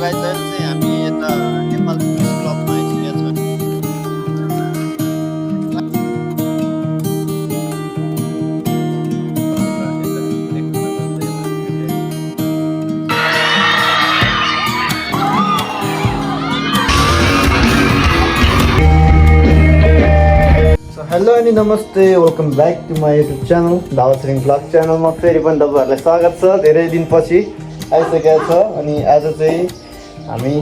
Guys अहिले चाहिँ हामी यता नेपाल पुलिस क्लबमा आइसकेका छौँ। सो हेलो अनि नमस्ते, welcome back to my YouTube channel Dawachhiring blog च्यानलमा फेरि पनि तपाईँहरूलाई स्वागत छ। धेरै दिनपछि आइसकेका छ अनि आज चाहिँ हामी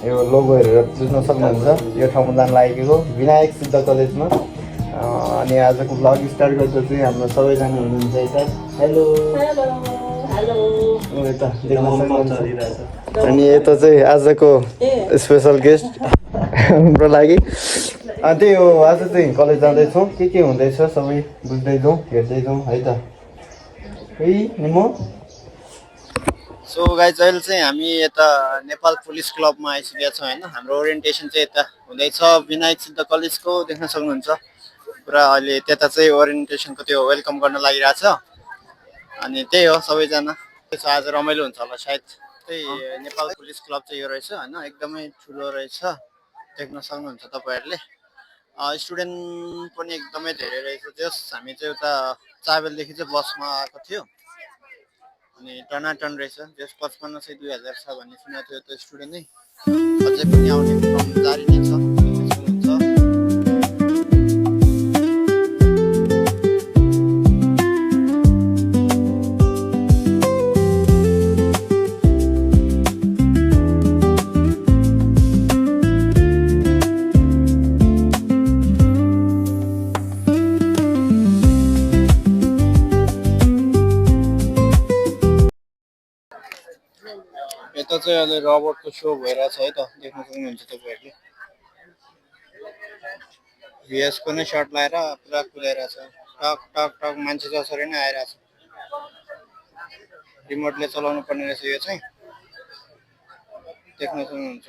यो लोगो हेरेर बुझ्न सक्नुहुन्छ यो ठाउँमा जान लागेको विनायक सिद्ध कलेजमा। अनि आजको ब्लग स्टार्ट गर्दा चाहिँ हाम्रो सबैजना हुनुहुन्छ यता। हेलो यता देख्न सक्नुहुन्छ। अनि यता चाहिँ आजको स्पेसल गेस्ट हाम्रो लागि। त्यही हो, आज चाहिँ कलेज जाँदैछौँ, के हुँदैछ सबै बुझ्दै जाउँ, हेर्दै जाउँ है त। निमो सो गाइस अहिले चाहिँ हामी यता नेपाल पुलिस क्लबमा आइसकेका छौँ होइन। हाम्रो ओरिएन्टेसन चाहिँ यता हुँदैछ विनायक सिद्ध कलेजको, देख्न सक्नुहुन्छ। पुरा अहिले त्यता चाहिँ ओरिएन्टेसनको त्यो वेलकम गर्न लागिरहेछ। अनि त्यही हो सबैजना आज रमाइलो हुन्छ होला सायद। त्यही नेपाल पुलिस क्लब चाहिँ यो रहेछ होइन, एकदमै ठुलो रहेछ, देख्न सक्नुहुन्छ तपाईँहरूले। स्टुडेन्ट पनि एकदमै धेरै रहेछ। जस हामी चाहिँ उता चाबेलदेखि चाहिँ बसमा आएको थियो अनि टनाटन रहेछ। जस 55 सय 2000 छ भन्ने सुनेको थियो त्यो स्टुडेन्ट नै, अझै पनि आउने क्रम जारी नै छ। यता चाहिँ अहिले रबर्टको सो भइरहेछ है त, देख्न सक्नुहुन्छ तपाईँहरूले। भिएसको नै सर्ट लगाएर पुरा कुदाइरहेछ, टक टक टक मान्छे जसरी नै आइरहेछ। रिमोटले चलाउनु पर्ने रहेछ यो चाहिँ, देख्न सक्नुहुन्छ।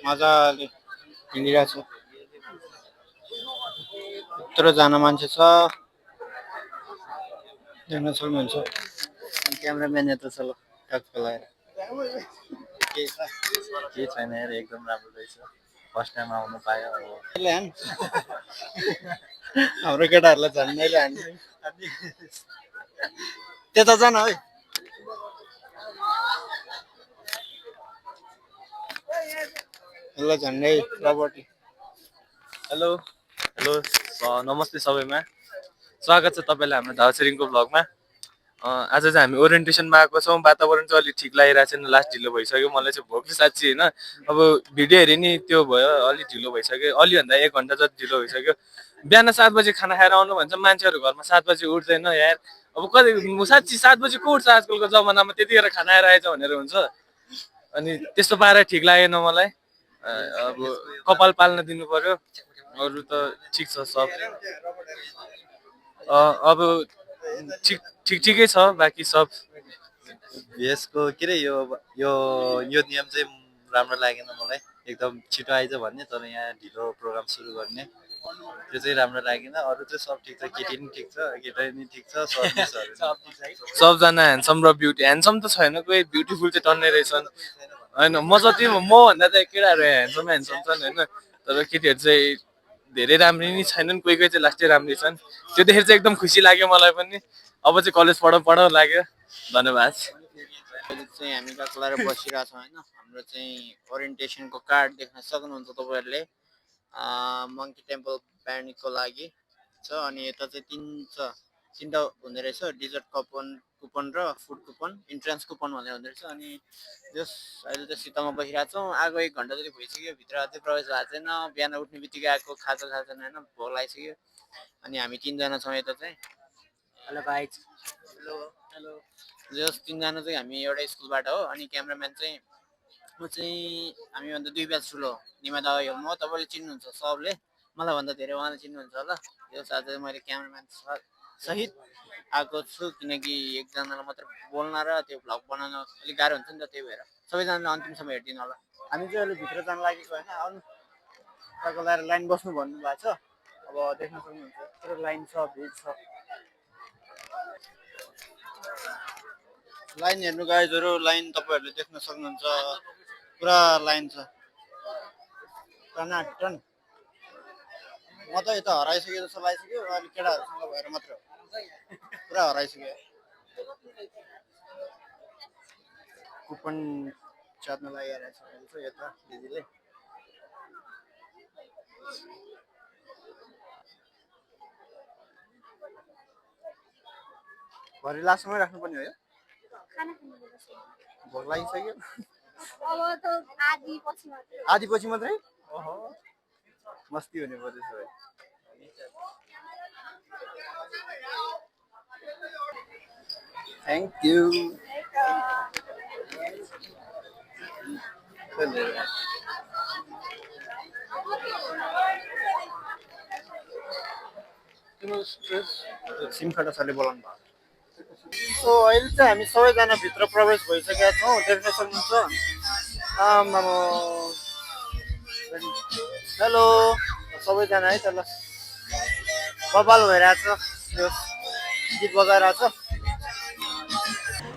मजाले हिँडिरहेछ, यत्रो जना मान्छे छ, देख्न सक्नुहुन्छ। क्यामेराम्यान यता छ ल टक्क लगाएर। के छैन यार, एकदम राम्रो रहेछ। फर्स्ट टाइम आउनु पायो। हाम्रो केटाहरूलाई झन्डैले हान्छ। त्यता जान है। ल झन्डै रबर्ट। हेलो नमस्ते सबैमा, स्वागत छ तपाईँलाई हाम्रो दावाछिरिङको ब्लगमा। आज चाहिँ हामी ओरिएन्टेसनमा आएको छौँ। वातावरण चाहिँ अलिक ठिक लागिरहेको छैन, लास्ट ढिलो भइसक्यो। मलाई चाहिँ भोकले साँच्ची होइन, अब भिडियो हेरेँ नि त्यो भयो, अलिक ढिलो भइसक्यो। अलिभन्दा 1 घन्टा जति ढिलो भइसक्यो। बिहान 7 बजे खाना खाएर आउनु भन्छ, मान्छेहरू घरमा 7 बजे उठ्दैन यार। अब कति साँच्ची 7 बजे को उठ्छ आजकलको जमानामा, त्यतिखेर खाना खाएर आएछ भनेर हुन्छ। अनि त्यस्तो पारा ठिक लागेन मलाई। अब कपाल पाल्न दिनु पर्यो, अरू त ठिक छ सब। अब ठिकै छ बाँकी सब। भिएसको के अरे यो यो यो नियम चाहिँ राम्रो लागेन मलाई। एकदम छिटो आइज भन्ने, तर यहाँ ढिलो प्रोग्राम सुरु गर्ने, त्यो चाहिँ राम्रो लागेन। अरू चाहिँ सब ठिक छ, केटी पनि ठिक छ, केटा पनि ठिक छ, सबजना ह्यान्डसम र ब्युटी। ह्यान्डसम त छैन, कोही ब्युटिफुल चाहिँ टन्नै रहेछन् होइन। म जति मभन्दा त केटाहरू ह्यान्डसम छन् होइन, तर केटीहरू चाहिँ धेरै राम्री नै छैनन्, कोही चाहिँ लास्टै राम्रै छन्। त्यो देखेर चाहिँ एकदम खुसी लाग्यो मलाई पनि। अब चाहिँ कलेज पढाउ लाग्यो। धन्यवाद। अहिले चाहिँ हामी टक्क लगाएर बसिरहेछौँ होइन। हाम्रो चाहिँ ओरिएन्टेसनको कार्ड देख्न सक्नुहुन्छ तपाईँहरूले। मङ्की टेम्पल ब्यान्डको लागि छ। अनि यता चाहिँ तिनवटा हुँदो रहेछ, डिजर्ट कुपन र फुड कुपन, इन्ट्रान्स कुपन भनेर हुँदो रहेछ। अनि जस अहिले चाहिँ शीतलमा बसिरहेको छौँ। आएको 1 घन्टा जति भइसक्यो, भित्र अझै प्रवेश भएको छैन। बिहान उठ्ने बित्तिकै आएको, खाजा छैन होइन, भोक लागिसक्यो। अनि हामी 3जना छौँ यता चाहिँ। हेलो भाइ। हेलो। जस 3जना चाहिँ हामी एउटा स्कुलबाट हो। अनि क्यामेराम्यान चाहिँ म चाहिँ हामीभन्दा 2 ब्याच ठुलो निमा दाइ हो। म तपाईँले चिन्नुहुन्छ सबले, मलाई भन्दा धेरै उहाँले चिन्नुहुन्छ होला। जस आज मैले क्यामेराम्यान सहित आएको छु, किनकि एकजनालाई मात्र बोल्न र त्यो भ्लग बनाउन अलिक गाह्रो हुन्छ नि त, त्यही भएर सबैजनाले अन्तिमसम्म हेरिदिनु होला। हामी चाहिँ अहिले भित्र जान लागेको होइन। आउनु टक्क लगाएर लाइन बस्नु भन्नुभएको छ। अब देख्न सक्नुहुन्छ यत्रो लाइन छ, भिड छ। लाइन हेर्नु गाइजहरू, लाइन तपाईँहरूले देख्न सक्नुहुन्छ, पुरा लाइन छ टनाटन। म त यता हराइसक्यो जस्तो लागिसक्यो, अलिक केटाहरूसँग भएर मात्र पुरा हराइसक्यो। कुपन च्यात्न लागिरहेको छ यता दिदीले। भरे लास्टमै राख्नुपर्ने हो यो? भोक लागिसक्यो। आधी पछि मात्रै? ओहो, मस्ती हुने पर्यो सबै। Thank you. सिम कार्ड सरले बोलाउनु भयो। सो अहिले चाहिँ हामी सबैजना भित्र प्रवेश भइसकेका छौँ, देख्न सक्नुहुन्छ। आमामा, हेलो सबैजना है त। ल बबाल भइरहेछ, यो गीत बजाइरहेछ।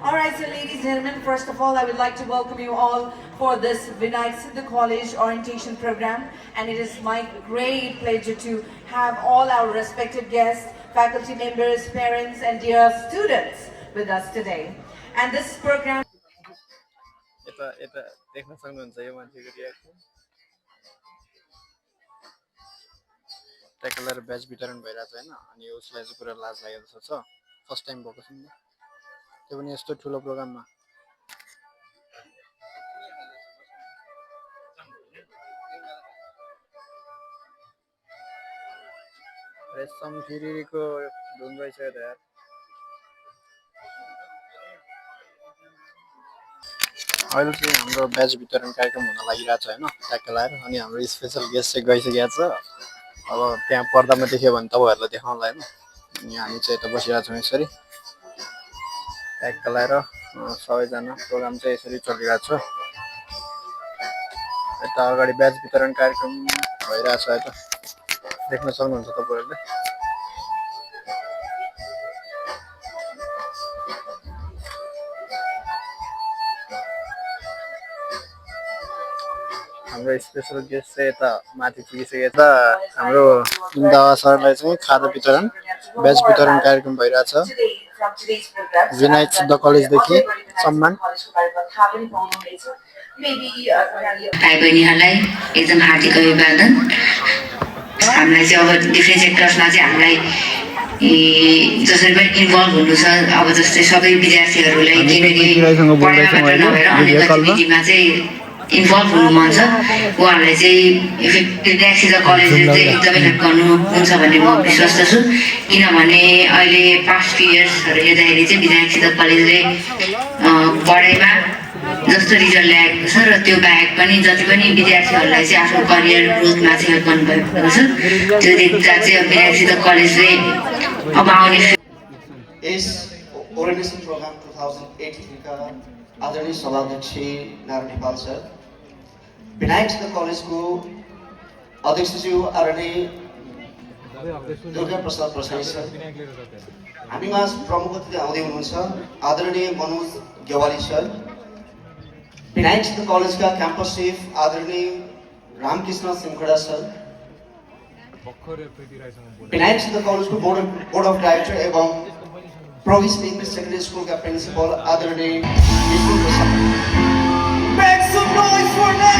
All right, so ladies and gentlemen, first of all, I would like to welcome you all for this Vinayak Siddha College orientation program. And it is my great pleasure to have all our respected guests, faculty members, parents, and dear students with us today. And this program... यता देख्न सक्नुहुन्छ यो मान्छेको reaction. टेकलर batch वितरण भइरहेछ होइन, अनि उसलाई चाहिँ पुरा लाज लागेको जस्तो छ। फर्स्ट टाइम भएको छ नि त, त्यो पनि यस्तो ठुलो प्रोग्राममा। रेशम खिरीको धुन भइसक्यो त यार। अहिले चाहिँ हाम्रो ब्याच वितरण कार्यक्रम हुन लागिरहेछ होइन, ट्याक्क लाएर। अनि हाम्रो स्पेसल गेस्ट चाहिँ गइसकेको छ। अब त्यहाँ पर्दामा देख्यो भने तपाईँहरूलाई देखाउनलाई होइन। अनि हामी चाहिँ यता बसिरहेको छौँ यसरी ट्याक्क लाएर। सबैजना प्रोग्राम चाहिँ यसरी चलिरहेको छ। यता अगाडि ब्याच वितरण कार्यक्रम भइरहेछ, यता देख्न सक्नुहुन्छ तपाईँहरूले। हाम्रो स्पेसल गेस्ट चाहिँ यता माथि पुगिसकेको छ। हाम्रो इन्दावा सरलाई चाहिँ खाजा वितरण ब्याच वितरण कार्यक्रम भइरहेछ। विनायक सिद्ध कलेजदेखि सम्मान। भाइ बहिनीहरूलाई एकदम हार्दिक अभिवादन। हामीलाई चाहिँ अब डिफ्रेन्ट सेक्टर्समा चाहिँ हामीलाई जसरी पनि इन्भल्भ हुनु छ। अब जस्तै सबै विद्यार्थीहरूलाई किनकि पढाइमा मात्र नभएर अन्य गतिविधिमा चाहिँ इन्भल्भ हुनु मन छ। उहाँहरूलाई चाहिँ विनायक सिद्ध कलेजले चाहिँ एकदमै हेल्प गर्नुहुन्छ भन्ने म विश्वस्त छु। किनभने अहिले पास्ट फ्यु इयर्सहरू हेर्दाखेरि चाहिँ विनायक सिद्ध कलेजले पढाइमा जस्तो रिजल्ट ल्याएको छ र त्यो बाहेक पनि जति पनि विद्यार्थीहरूलाई चाहिँ आफ्नो करियर ग्रोथमा चाहिँ हेल्प गर्नुभएको छ, त्यो देख्दा चाहिँ विनायक सिद्ध कलेजले अब आउने यस ओरिएन्टेसन प्रोग्राम 2018 का आदरणीय सभाध्यक्ष नारायण नेपाल सर, विनायक सिद्ध कलेजको अध्यक्षज्यू आदरणीय दुर्गा प्रसाद प्रसाई सर, हामीमा प्रमुख अतिथि आउँदै हुनुहुन्छ आदरणीय मनोज गेवाली सर, विनायक सिद्ध कलेजका क्याम्पस चिफ आदरणीय रामकृष्ण सिंहखडा सर, विनायक सिद्ध कलेजको बोर्ड अफ डाइरेक्टर एवं प्रोभिन्स इङ्ग्लिस सेकेन्डरी स्कुलका प्रिन्सिपल आदरणीय Vishnu Prasad. Make some noise for them!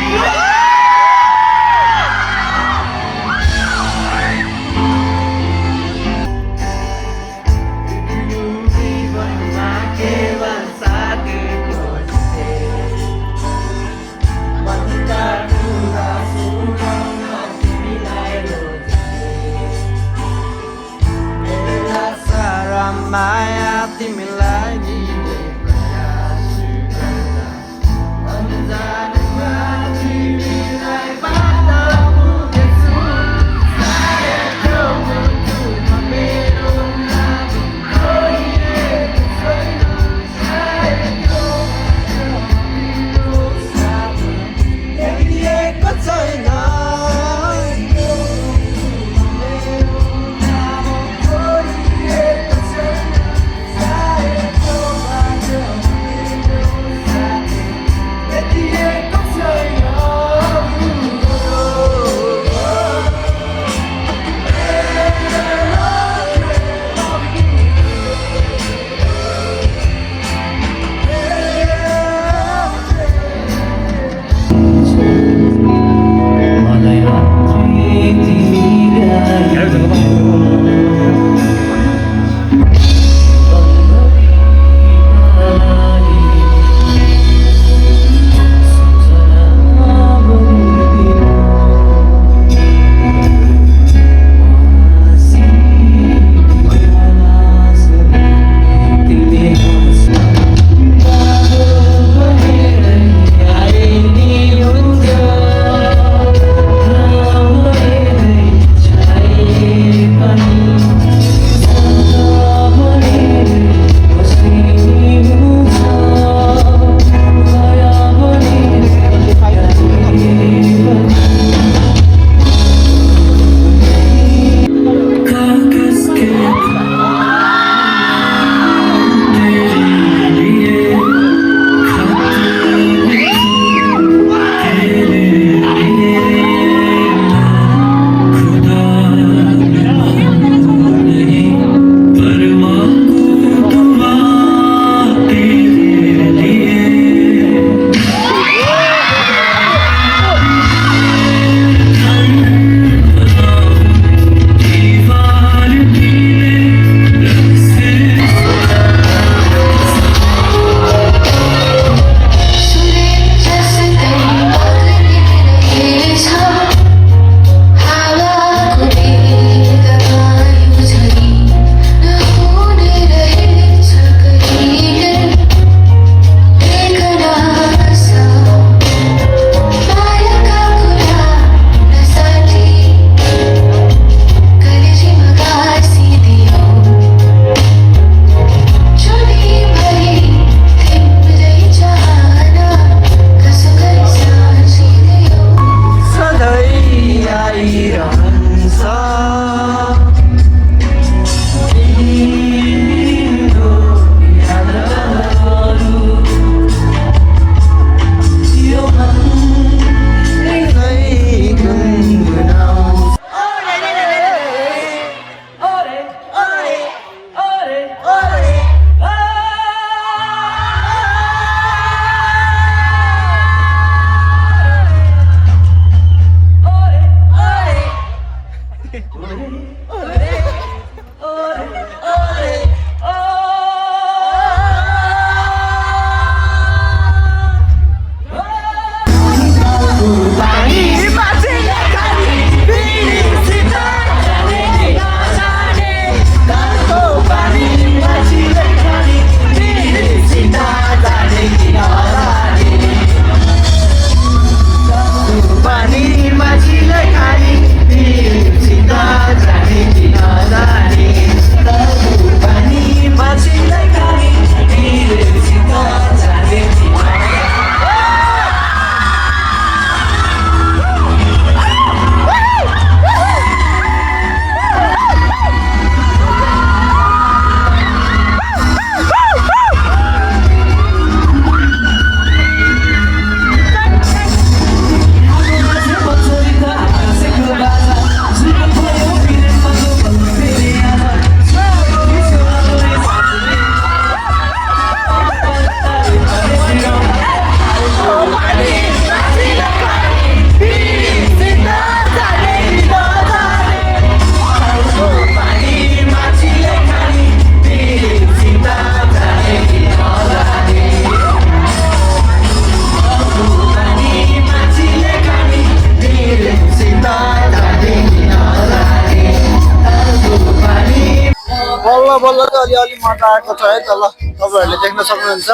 बल्ल चाहिँ अलिअलि मजा आएको छ है त ल तपाईँहरूले देख्न सक्नुहुन्छ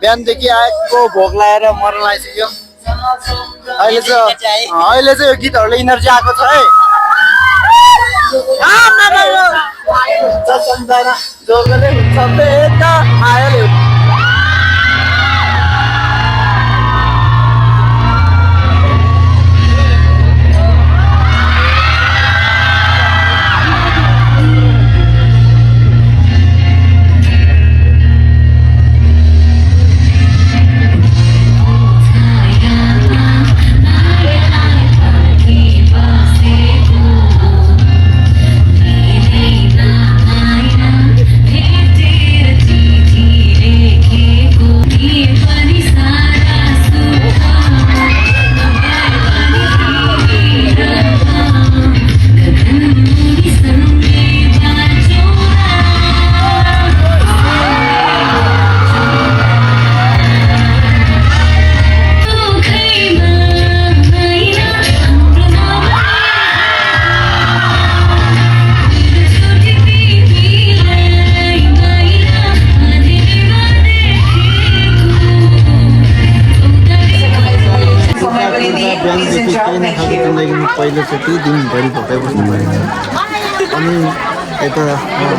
बिहानदेखि आएको भोक लागेर मर्न लागिसक्यो अहिले चाहिँ यो गीतहरूले इनर्जी आएको छ है जोगले हुन्छ बेटा आयो पहिलोचोटि दिनभरि भोकै बस्नु परेको छ अनि यता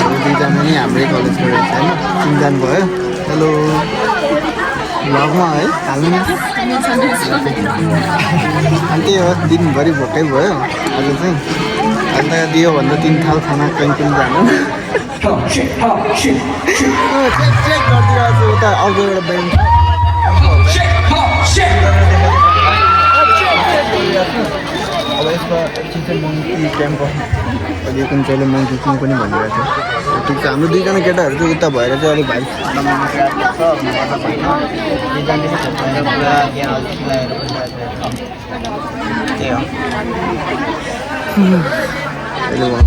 दुईजना नि हाम्रै कलेजको रहेछ होइन तिनजना भयो हेलो भ्लगमा है हाल्नु अनि त्यही हो दिनभरि भोकै भयो आज चाहिँ अन्त दियो भन्दा 3 थाल खाना कहीँ पनि जानु चेक गरिदिरहेको छु उता अर्को एउटा ब्याङ्क अब यसमा एकछिन चाहिँ मङ्की क्याम्प अहिले कुन चाहिँले मङ्की किङ पनि भनिरहेको छ ठिक छ हाम्रो दुईजना केटाहरू चाहिँ उता भएर चाहिँ अलिक भाइ त्यही हो